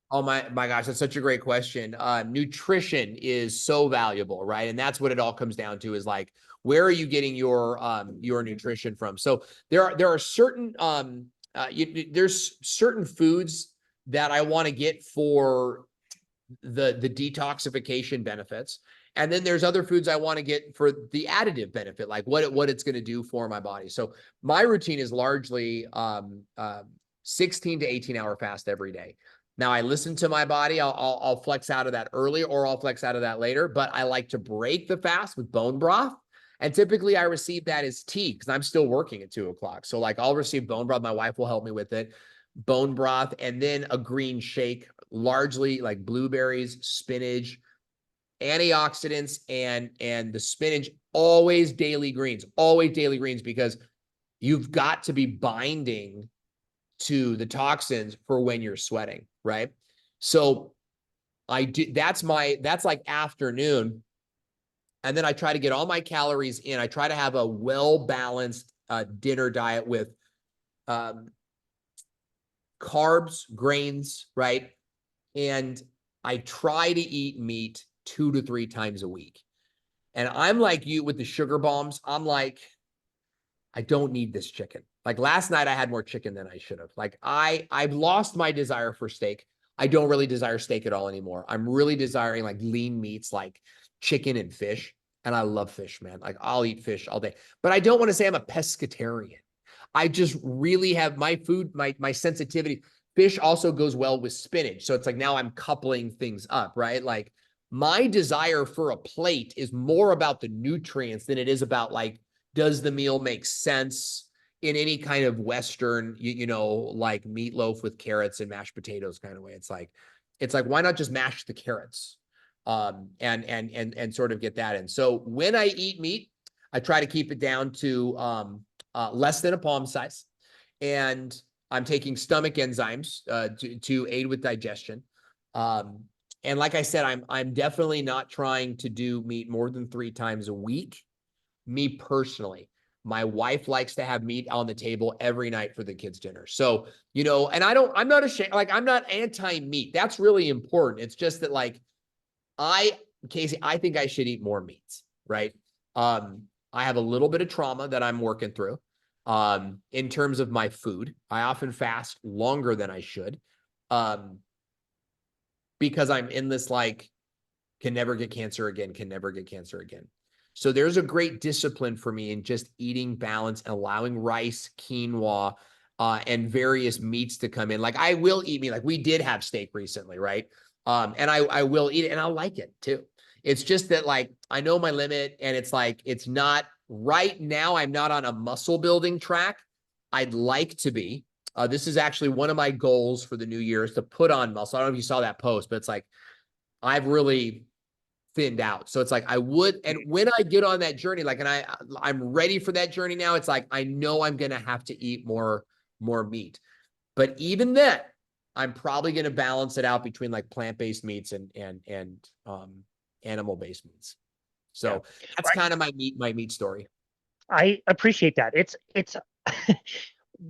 Oh my gosh, that's such a great question. Nutrition is so valuable, right? And that's what it all comes down to is like, where are you getting your nutrition from? So there are certain there's certain foods that I want to get for the detoxification benefits. And then there's other foods I want to get for the additive benefit, like what it's going to do for my body. So my routine is largely 16 to 18-hour fast every day. Now I listen to my body. I'll flex out of that early or I'll flex out of that later, but I like to break the fast with bone broth. And typically I receive that as tea because I'm still working at 2 o'clock. So like I'll receive bone broth. My wife will help me with it. Bone broth and then a green shake, largely like blueberries, spinach, antioxidants, and the spinach, always daily greens because you've got to be binding to the toxins for when you're sweating, right? So I do, that's like afternoon. And then I try to get all my calories in. I try to have a well-balanced dinner diet with carbs, grains, right? And I try to eat meat 2 to 3 times a week. And I'm like you with the sugar bombs. I'm like, I don't need this chicken. Like last night I had more chicken than I should have. Like I've lost my desire for steak. I don't really desire steak at all anymore. I'm really desiring like lean meats like chicken and fish. And I love fish, man. Like I'll eat fish all day. But I don't want to say I'm a pescatarian. I just really have my food, my sensitivity. Fish also goes well with spinach. So it's like now I'm coupling things up, right? Like my desire for a plate is more about the nutrients than it is about like, does the meal make sense in any kind of Western, like meatloaf with carrots and mashed potatoes kind of way. It's like, why not just mash the carrots? And sort of get that in. So when I eat meat, I try to keep it down to less than a palm size. And I'm taking stomach enzymes to aid with digestion. And like I said, I'm definitely not trying to do meat more than 3 times a week. Me personally, my wife likes to have meat on the table every night for the kids' dinner. So, and I'm not ashamed, like I'm not anti-meat. That's really important. It's just that like Casey, I think I should eat more meats, right? I have a little bit of trauma that I'm working through. In terms of my food, I often fast longer than I should. Because I'm in this like, can never get cancer again, can never get cancer again. So there's a great discipline for me in just eating balance and allowing rice, quinoa, and various meats to come in. Like I will eat meat. Like we did have steak recently, right? And I will eat it and I'll like it too. It's just that like, I know my limit and it's like, it's not right now. I'm not on a muscle building track. I'd like to be. This is actually one of my goals for the new year is to put on muscle. I don't know if you saw that post, but it's like, I've really thinned out. So it's like I would, and when I get on that journey, like, and I'm ready for that journey now, it's like, I know I'm going to have to eat more meat. But even then, I'm probably going to balance it out between like plant-based meats and animal-based meats. So that's kind of my meat story. I appreciate that. It's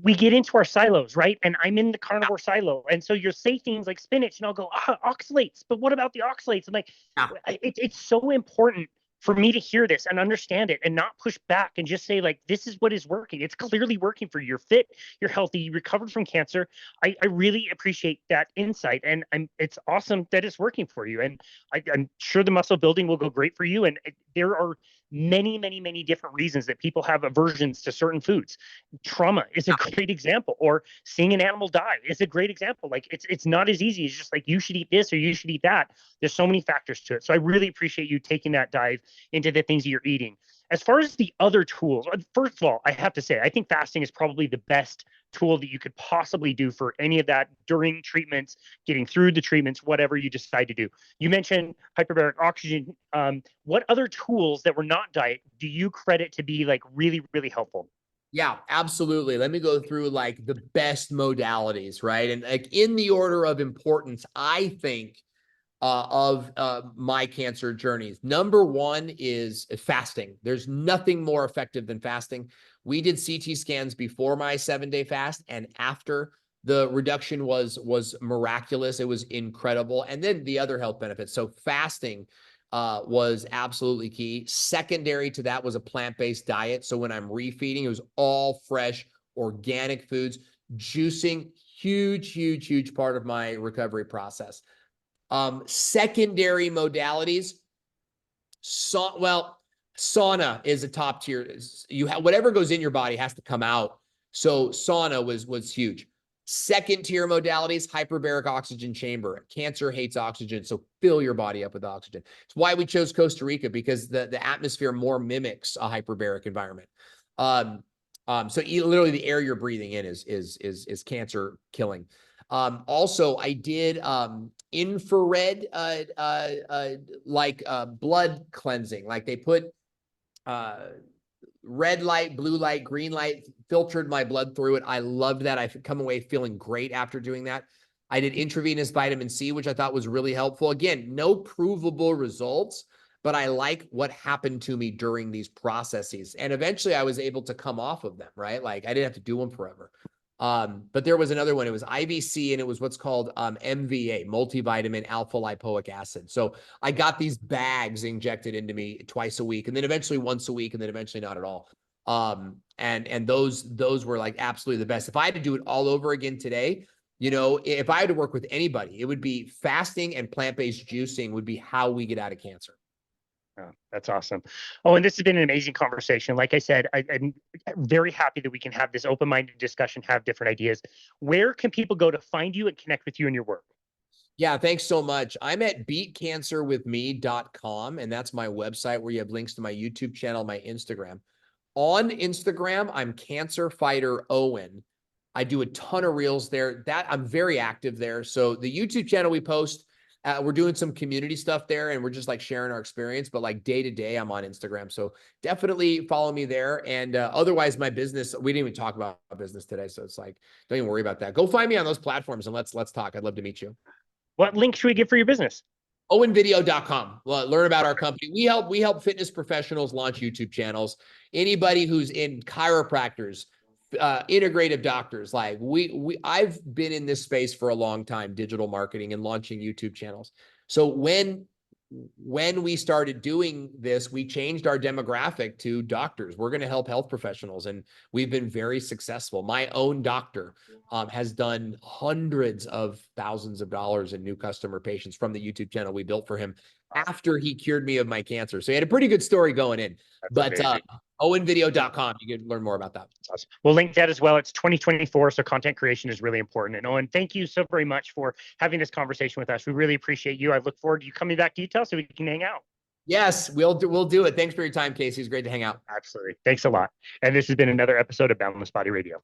we get into our silos, right? And I'm in the carnivore silo. And so you'll say things like spinach, and I'll go, oxalates, but what about the oxalates? And like, Yeah. it's so important for me to hear this and understand it and not push back and just say, like, this is what is working. It's clearly working for you. You're fit, you're healthy, you recovered from cancer. I really appreciate that insight. And it's awesome that it's working for you. And I'm sure the muscle building will go great for you. And there are many, many, many different reasons that people have aversions to certain foods. Trauma is a great example, or seeing an animal die is a great example. Like, it's not as easy as just like, you should eat this or you should eat that. There's so many factors to it. So I really appreciate you taking that dive into the things that you're eating. As far as the other tools, first of all, I have to say, I think fasting is probably the best tool that you could possibly do for any of that during treatments, getting through the treatments, whatever you decide to do. You mentioned hyperbaric oxygen. What other tools that were not diet do you credit to be like really, really helpful? Yeah, absolutely. Let me go through like the best modalities, right? And like in the order of importance, I think of my cancer journeys. Number one is fasting. There's nothing more effective than fasting. We did CT scans before my 7-day fast and after. The reduction was miraculous. It was incredible. And then the other health benefits. So fasting was absolutely key. Secondary to that was a plant-based diet. So when I'm refeeding, it was all fresh, organic foods. Juicing, huge, huge, huge part of my recovery process. Secondary modalities, sauna is a top tier. You have whatever goes in your body has to come out. So sauna was huge. Second tier modalities, hyperbaric oxygen chamber. Cancer hates oxygen, so fill your body up with oxygen. It's why we chose Costa Rica, because the atmosphere more mimics a hyperbaric environment. So literally the air you're breathing in is cancer killing. Also, I did infrared blood cleansing. Like they put red light, blue light, green light, filtered my blood through it. I loved that. I've come away feeling great after doing that. I did intravenous vitamin C, which I thought was really helpful. Again, no provable results, but I like what happened to me during these processes. And eventually I was able to come off of them, right? Like I didn't have to do them forever. But there was another one. It was IVC, and it was what's called MVA, multivitamin alpha lipoic acid. So I got these bags injected into me twice a week, and then eventually once a week, and then eventually not at all. And those were like absolutely the best. If I had to do it all over again today, you know, if I had to work with anybody, it would be fasting and plant-based juicing would be how we get out of cancer. Oh, that's awesome. Oh, and this has been an amazing conversation. Like I said, I'm very happy that we can have this open-minded discussion, have different ideas. Where can people go to find you and connect with you and your work? Yeah, thanks so much. I'm at beatcancerwithme.com, and that's my website where you have links to my YouTube channel, my Instagram. On Instagram, I'm Cancer Fighter Owen. I do a ton of reels there. I'm very active there. So the YouTube channel we post, we're doing some community stuff there, and we're just like sharing our experience, but like day to day, I'm on Instagram. So definitely follow me there. And otherwise, my business, we didn't even talk about business today. So it's like, don't even worry about that. Go find me on those platforms and let's talk. I'd love to meet you. What link should we give for your business? owenvideo.com. Learn about our company. We help fitness professionals launch YouTube channels. Anybody who's in chiropractors, integrative doctors, like I've been in this space for a long time, digital marketing and launching YouTube channels. So when we started doing this, we changed our demographic to doctors. We're going to help health professionals, and we've been very successful. My own doctor has done hundreds of thousands of dollars in new customer patients from the YouTube channel we built for him after he cured me of my cancer. So he had a pretty good story going in. That's but owenvideo.com, you can learn more about that. Awesome. We'll link that as well. It's 2024, so content creation is really important. And Owen, thank you so very much for having this conversation with us. We really appreciate you. I look forward to you coming back to Utah so we can hang out. Yes, we'll do it. Thanks for your time, Casey. It's great to hang out. Absolutely. Thanks a lot. And this has been another episode of Boundless Body Radio.